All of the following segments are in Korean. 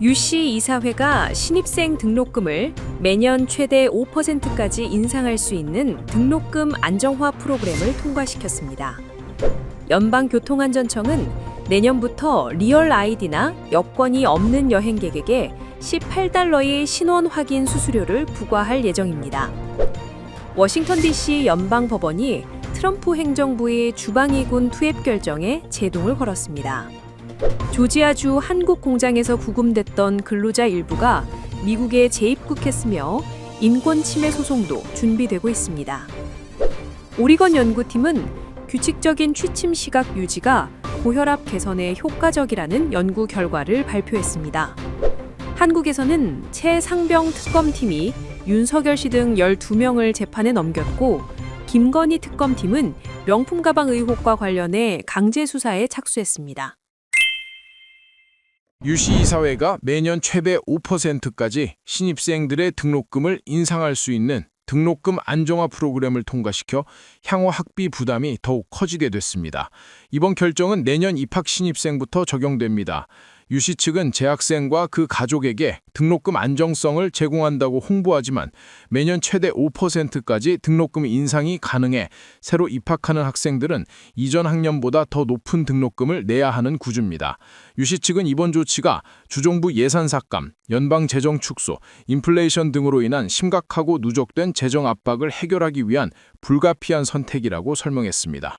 유씨 이사회가 신입생 등록금을 매년 최대 5%까지 인상할 수 있는 등록금 안정화 프로그램을 통과시켰습니다. 연방교통안전청은 내년부터 리얼 아이디나 여권이 없는 여행객에게 $18의 신원 확인 수수료를 부과할 예정입니다. 워싱턴 DC 연방법원이 트럼프 행정부의 주방위군 투입 결정에 제동을 걸었습니다. 조지아주 한국 공장에서 구금됐던 근로자 일부가 미국에 재입국했으며 인권 침해 소송도 준비되고 있습니다. 오리건 연구팀은 규칙적인 취침 시각 유지가 고혈압 개선에 효과적이라는 연구 결과를 발표했습니다. 한국에서는 최상병 특검팀이 윤석열 씨 등 12명을 재판에 넘겼고 김건희 특검팀은 명품 가방 의혹과 관련해 강제 수사에 착수했습니다. 유씨 이사회가 매년 최대 5%까지 신입생들의 등록금을 인상할 수 있는 등록금 안정화 프로그램을 통과시켜 향후 학비 부담이 더욱 커지게 됐습니다. 이번 결정은 내년 입학 신입생부터 적용됩니다. 유씨 측은 재학생과 그 가족에게 등록금 안정성을 제공한다고 홍보하지만 매년 최대 5%까지 등록금 인상이 가능해 새로 입학하는 학생들은 이전 학년보다 더 높은 등록금을 내야 하는 구조입니다. 유씨 측은 이번 조치가 주정부 예산 삭감, 연방 재정 축소, 인플레이션 등으로 인한 심각하고 누적된 재정 압박을 해결하기 위한 불가피한 선택이라고 설명했습니다.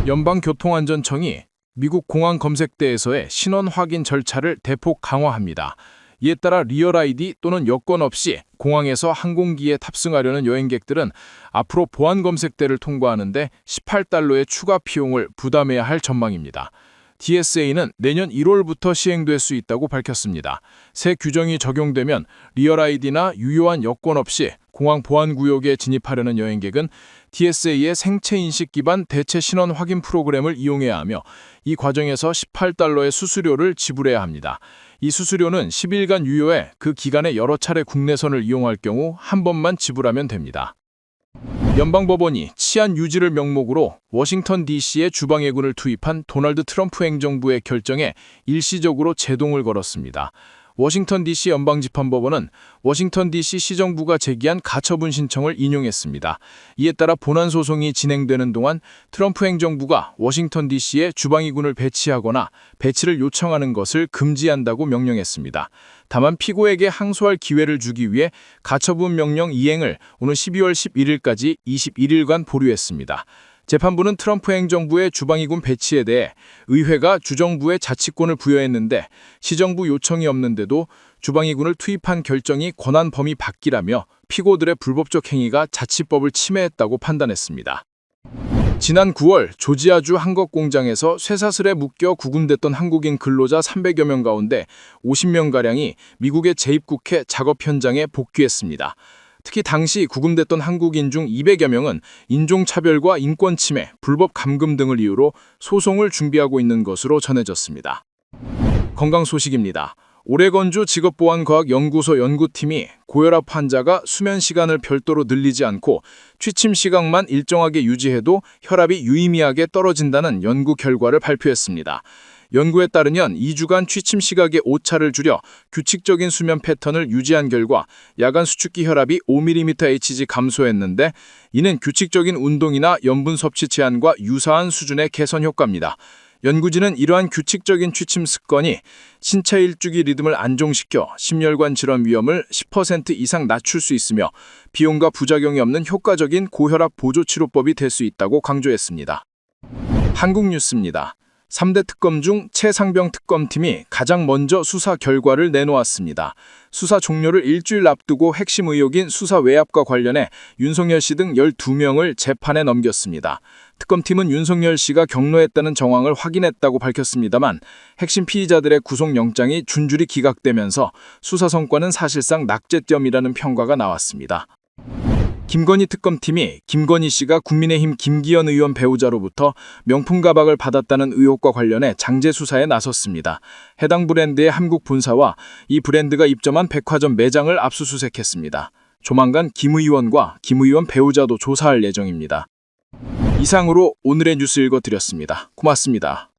연방교통안전청이 미국 공항 검색대에서의 신원 확인 절차를 대폭 강화합니다. 이에 따라 리얼 아이디 또는 여권 없이 공항에서 항공기에 탑승하려는 여행객들은 앞으로 보안 검색대를 통과하는데 $18의 추가 비용을 부담해야 할 전망입니다. TSA는 내년 1월부터 시행될 수 있다고 밝혔습니다. 새 규정이 적용되면 리얼 아이디나 유효한 여권 없이 공항 보안구역에 진입하려는 여행객은 TSA의 생체인식 기반 대체 신원 확인 프로그램을 이용해야 하며 이 과정에서 $18의 수수료를 지불해야 합니다. 이 수수료는 10일간 유효해 그 기간에 여러 차례 국내선을 이용할 경우 한 번만 지불하면 됩니다. 연방법원이 치안 유지를 명목으로 워싱턴 DC에 주방해군을 투입한 도널드 트럼프 행정부의 결정에 일시적으로 제동을 걸었습니다. 워싱턴 DC 연방재판법원은 워싱턴 DC 시정부가 제기한 가처분 신청을 인용했습니다. 이에 따라 본안 소송이 진행되는 동안 트럼프 행정부가 워싱턴 DC에 주방위군을 배치하거나 배치를 요청하는 것을 금지한다고 명령했습니다. 다만 피고에게 항소할 기회를 주기 위해 가처분 명령 이행을 오는 12월 11일까지 21일간 보류했습니다. 재판부는 트럼프 행정부의 주방위군 배치에 대해 의회가 주정부에 자치권을 부여했는데 시정부 요청이 없는데도 주방위군을 투입한 결정이 권한 범위 밖이라며 피고들의 불법적 행위가 자치법을 침해했다고 판단했습니다. 지난 9월 조지아주 한국 공장에서 쇠사슬에 묶여 구금됐던 한국인 근로자 300여 명 가운데 50명가량이 미국에 재입국해 작업 현장에 복귀했습니다. 특히 당시 구금됐던 한국인 중 200여 명은 인종차별과 인권침해, 불법 감금 등을 이유로 소송을 준비하고 있는 것으로 전해졌습니다. 건강 소식입니다. 오레건주 직업보안과학연구소 연구팀이 고혈압 환자가 수면 시간을 별도로 늘리지 않고 취침 시각만 일정하게 유지해도 혈압이 유의미하게 떨어진다는 연구 결과를 발표했습니다. 연구에 따르면 2주간 취침 시각의 오차를 줄여 규칙적인 수면 패턴을 유지한 결과 야간 수축기 혈압이 5mmHg 감소했는데 이는 규칙적인 운동이나 염분 섭취 제한과 유사한 수준의 개선 효과입니다. 연구진은 이러한 규칙적인 취침 습관이 신체 일주기 리듬을 안정시켜 심혈관 질환 위험을 10% 이상 낮출 수 있으며 비용과 부작용이 없는 효과적인 고혈압 보조 치료법이 될 수 있다고 강조했습니다. 한국 뉴스입니다. 3대 특검 중 최상병 특검팀이 가장 먼저 수사 결과를 내놓았습니다. 수사 종료를 일주일 앞두고 핵심 의혹인 수사 외압과 관련해 윤석열 씨 등 12명을 재판에 넘겼습니다. 특검팀은 윤석열 씨가 경로했다는 정황을 확인했다고 밝혔습니다만 핵심 피의자들의 구속영장이 준줄이 기각되면서 수사 성과는 사실상 낙제점이라는 평가가 나왔습니다. 김건희 특검팀이 김건희 씨가 국민의힘 김기현 의원 배우자로부터 명품 가방을 받았다는 의혹과 관련해 장제 수사에 나섰습니다. 해당 브랜드의 한국 본사와 이 브랜드가 입점한 백화점 매장을 압수수색했습니다. 조만간 김 의원과 김 의원 배우자도 조사할 예정입니다. 이상으로 오늘의 뉴스 읽어드렸습니다. 고맙습니다.